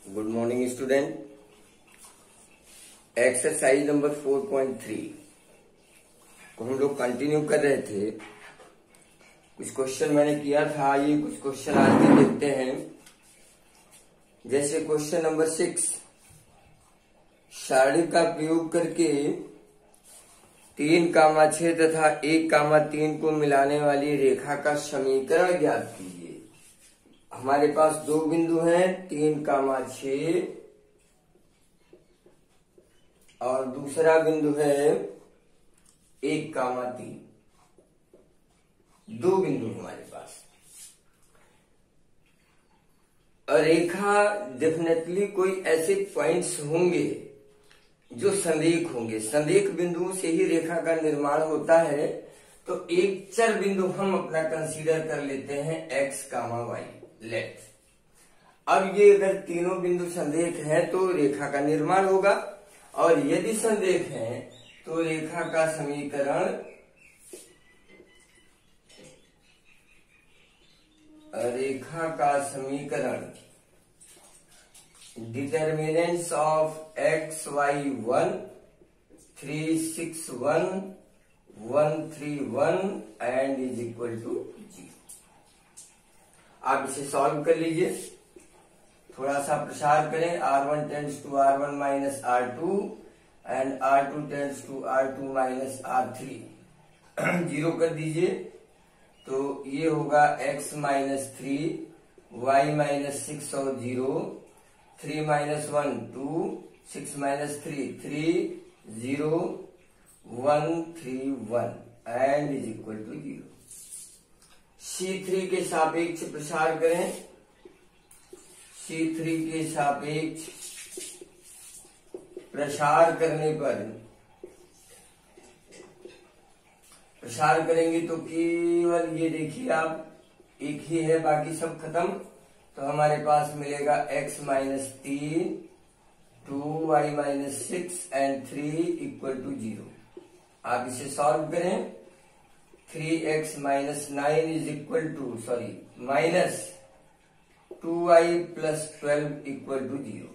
Good morning student. Exercise number 4.3 को हम लोग कंटिन्यू कर रहे थे। कुछ क्वेश्चन मैंने किया था, ये कुछ क्वेश्चन आज भी देखते हैं। जैसे क्वेश्चन नंबर 6, सारणी का प्रयोग करके 3,6 तथा 1,3 को मिलाने वाली रेखा का समीकरण ज्ञात कीजिए। हमारे पास दो बिंदु हैं, 3,6 और दूसरा बिंदु है 1,3। दो बिंदु हमारे पास। और रेखा डेफिनेटली कोई ऐसे पॉइंट्स होंगे जो संरेख होंगे। संरेख बिंदुओं से ही रेखा का निर्माण होता है। तो एक चर बिंदु हम अपना कंसीडर कर लेते हैं x, y। लेट अब ये अगर तीनों बिंदु संरेख हैं तो रेखा का निर्माण होगा, और यदि संरेख हैं तो रेखा का समीकरण determinants of x, y 1, 3, 6, 1, 1, 3, 1 and is equal to 0। आप इसे सॉल्व कर लीजिए, थोड़ा सा प्रसार करें। R1 tends to R1 minus R2 and R2 tends to R2 minus R3। 0 कर दीजिए तो ये होगा x माइनस 3, y माइनस 6 और 0, 3 minus 1 2, 6 minus 3 3, 0 1 3 1 and is equal to 0। C3 के सापेक्ष प्रसार करें। C3 के सापेक्ष प्रसार करने पर प्रसार करेंगे तो केवल ये देखिए आप, एक ही है, बाकी सब खत्म। तो हमारे पास मिलेगा x minus 3, 2, y minus 6 and 3 equal to 0। आप इसे सॉल्व करें। 3x minus 9 is equal to minus 2y plus 12 equal to 0,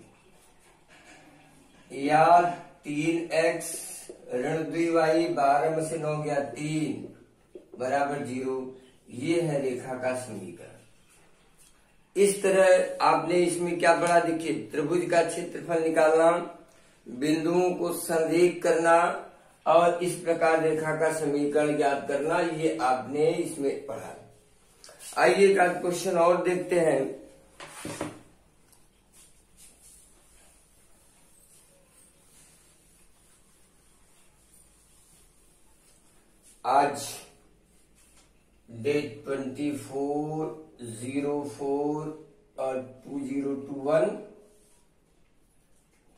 या 3x ऋण 2y 12 में से 9 गया 3 बराबर 0। ये है रेखा का समीकरण। इस तरह आपने इसमें क्या पढ़ा, देखिए त्रिभुज का क्षेत्रफल निकालना, बिंदुओं को संरेख करना और इस प्रकार रेखा का समीकरण ज्ञात करना, ये आपने इसमें पढ़ा। आइए एक आध क्वेश्चन और देखते हैं। आज डेट 24/04 और 2021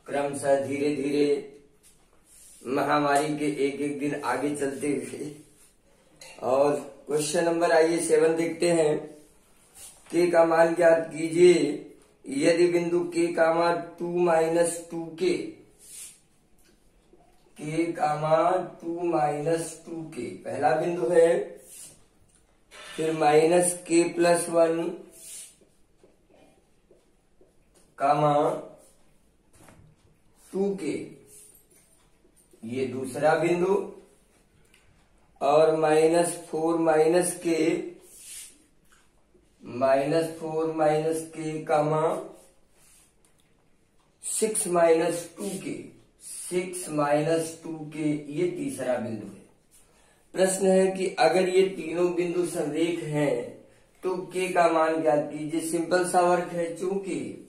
क्रमशः धीरे धीरे महामारी के एक एक दिन आगे चलते हुए। और क्वेश्चन नंबर आइए 7 देखते हैं। k का मान ज्ञात कीजिए यदि बिंदु k, 2 minus 2k, k, 2 minus 2k पहला बिंदु है, फिर माइनस k प्लस 1, 2k ये दूसरा बिंदु, और -4 minus k, -6 minus 2k, 6 minus 2k ये तीसरा बिंदु है। प्रश्न है कि अगर ये तीनों बिंदु संरेख हैं तो k का मान ज्ञात कीजिए। सिंपल सा वर्क है, चूंकि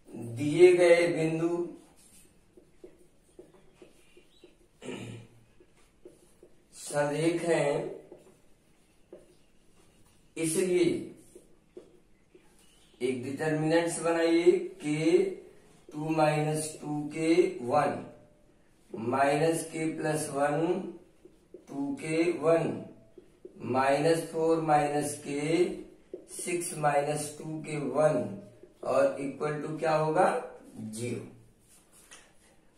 दिए गए बिंदु संरेख हैं, इसलिए एक डिटर्मिनेंट्स बनाइए k 2 minus 2k 1, minus k plus 1 2k 1, -4 minus k 6 minus 2k 1 और इक्वल टू क्या होगा 0।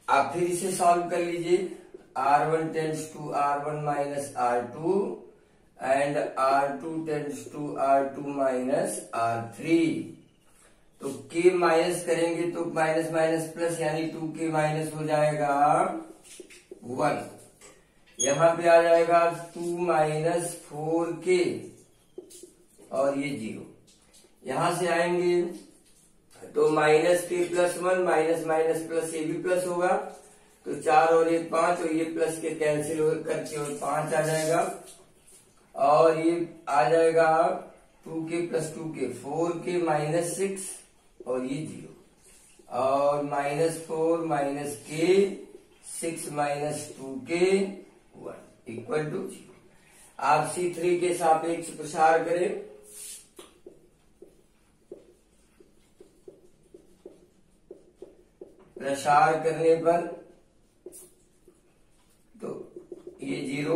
आप फिर इसे सॉल्व कर लीजिए। R1 tends to R1 minus R2 and R2 tends to R2 minus R3। तो k माइनस करेंगे तो माइनस माइनस प्लस यानी 2k माइनस हो जाएगा 1। यहां पे आ जाएगा 2 माइनस 4k और ये 0। यहां से आएंगे तो माइनस के प्लस 1 माइनस माइनस प्लस ये भी प्लस होगा, तो 4 और 1 5 और ये प्लस के कैंसिल करके और 5 आ जाएगा और ये आ जाएगा 2k plus 2k 4k minus 6 और ये 0 और minus 4 minus k 6 minus 2k 1 equal to 0। आप C3 के सापेक्ष प्रसार करें। प्रसार करने पर तो ये 0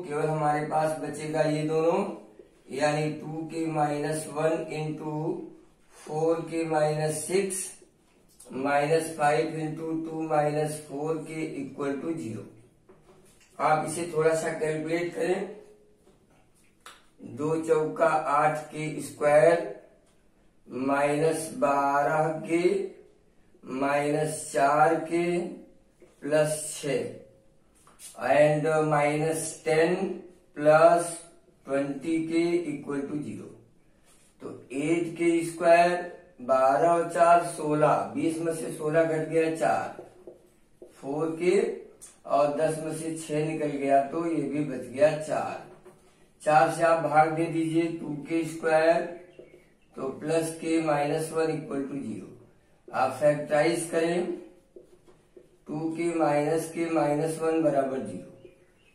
केवल हमारे पास बचेगा ये दोनों, यानी 2k minus 1 into 4k minus 6 minus 5 into 2 minus 4k equal to 0। आप इसे थोड़ा सा कैलकुलेट करें। 2 चौका 8k square minus 12k minus 4k plus 6 and minus 10 plus 20k equal to 0। तो 8k स्क्वायर 12 और 4 16, 20 में से 16 घट गया 4, 4k और 10 में से 6 निकल गया तो ये भी बच गया 4 से आप भाग दे दीजिए 2k स्क्वायर तो plus k minus 1 equal to 0। आप फैक्टराइज करें 2k माइनस k माइनस 1 बराबर 0,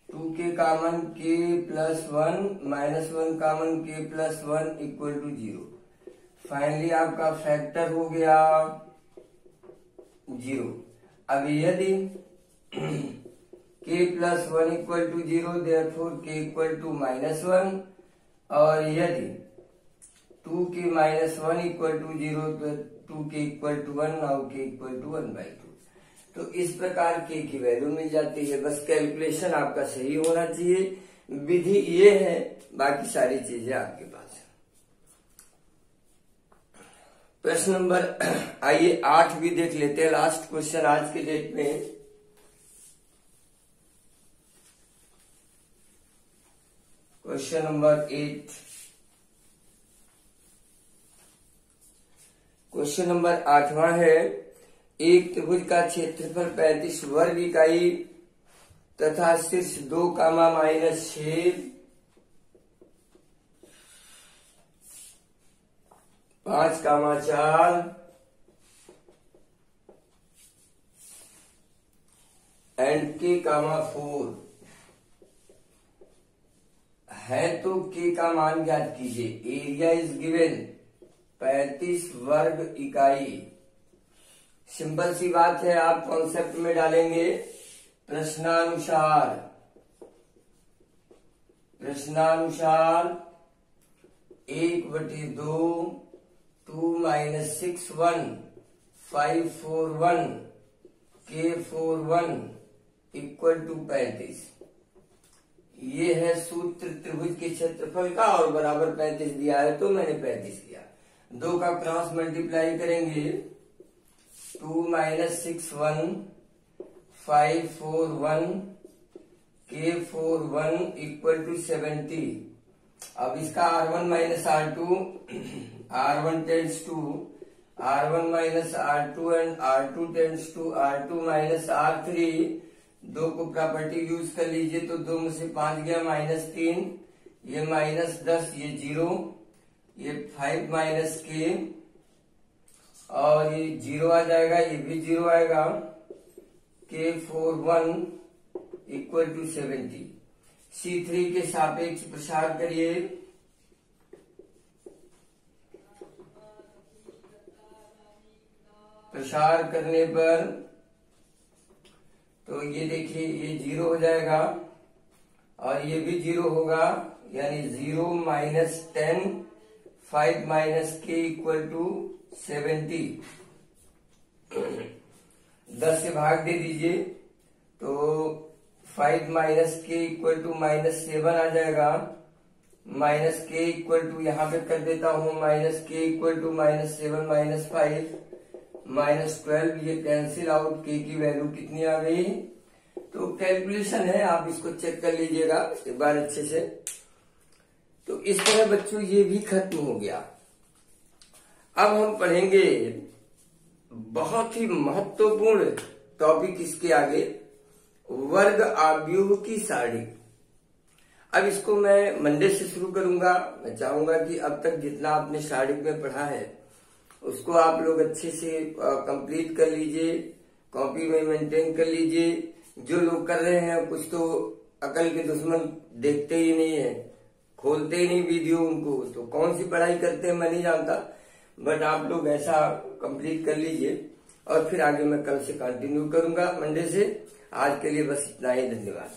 2k common k plus 1 minus 1 common k plus 1 equal to 0। Finally आपका फैक्टर हो गया 0। अब यदि k plus 1 equal to 0 therefore k equal to minus 1 और यदि 2k माइनस 1 इक्वल टू 0 तो 2k equal to 1 now k equal to 1/2। तो इस प्रकार k की वैल्यू मिल जाती है। बस कैलकुलेशन आपका सही होना चाहिए, विधि ये है, बाकी सारी चीजें आपके पास है। प्रश्न नंबर आइए 8 भी देख लेते हैं, लास्ट क्वेश्चन आज के डेट में। Question number 8। क्वेश्चन नंबर 8वां है, एक त्रिभुज का क्षेत्रफल 35 वर्ग इकाई तथा शीर्ष 2 माइनस 6 5 4 एंड k 4 है तो k का मान ज्ञात कीजिए। एरिया इज गिवन 35 वर्ग इकाई। सिंपल सी बात है, आप कॉन्सेप्ट में डालेंगे प्रश्नानुसार 1/2 2 माइनस 6 1 5 4 1 k 4 1 इक्वल टू 35। ये है सूत्र त्रिभुज के क्षेत्रफल का और बराबर 35 दिया है तो मैंने 35 किया। 2 का क्रॉस मल्टीप्लाई करेंगे 2 माइनस 6 1 5 4 1 k 4 1 इक्वल टू 70। अब इसका R1 minus R2 R1 tends to R1 minus R2 and R2 tends to R2 minus R3। 2 को प्रॉपर्टी यूज कर लीजिए तो 2 में से 5 गया -3, ये -10, ये 0, ये 5 माइनस k और ये 0 आ जाएगा, ये भी 0 आएगा। k 4 1 equal to 70। C3 के सापेक्ष प्रसार करिए। प्रसार करने पर तो ये देखिए ये 0 हो जाएगा और ये भी 0 होगा, यानी 0 minus 10 5 minus k equal to 70। 10 से भाग दे दीजिए तो 5 माइनस k इक्वल टू -7 आ जाएगा, माइनस के इक्वल टू यहाँ पे कर देता हूँ माइनस के इक्वल टू -7 -5 -12, ये कैंसिल आउट, के की वैल्यू कितनी आ गई। तो कैलकुलेशन है, आप इसको चेक कर लीजिएगा एक बार अच्छे से। तो इस तरह बच्चों ये भी खत्म हो गया। अब हम पढ़ेंगे बहुत ही महत्वपूर्ण टॉपिक इसके आगे, वर्ग आव्यूह की सारणी। अब इसको मैं मंडे से शुरू करूंगा। मैं चाहूंगा कि अब तक जितना आपने सारणी में पढ़ा है उसको आप लोग अच्छे से कंप्लीट कर लीजिए, कॉपी में मेंटेन कर लीजिए। जो लोग कर रहे हैं कुछ तो अकल के दुश्मन देखते ही नहीं है, खोलते ही नहीं वीडियो उनको, तो कौन सी पढ़ाई करते हैं मैं नहीं जानता, बट आप लोग ऐसा कंप्लीट कर लीजिए और फिर आगे मैं कल से कंटिन्यू करूंगा मंडे से। आज के लिए बस इतना ही, धन्यवाद।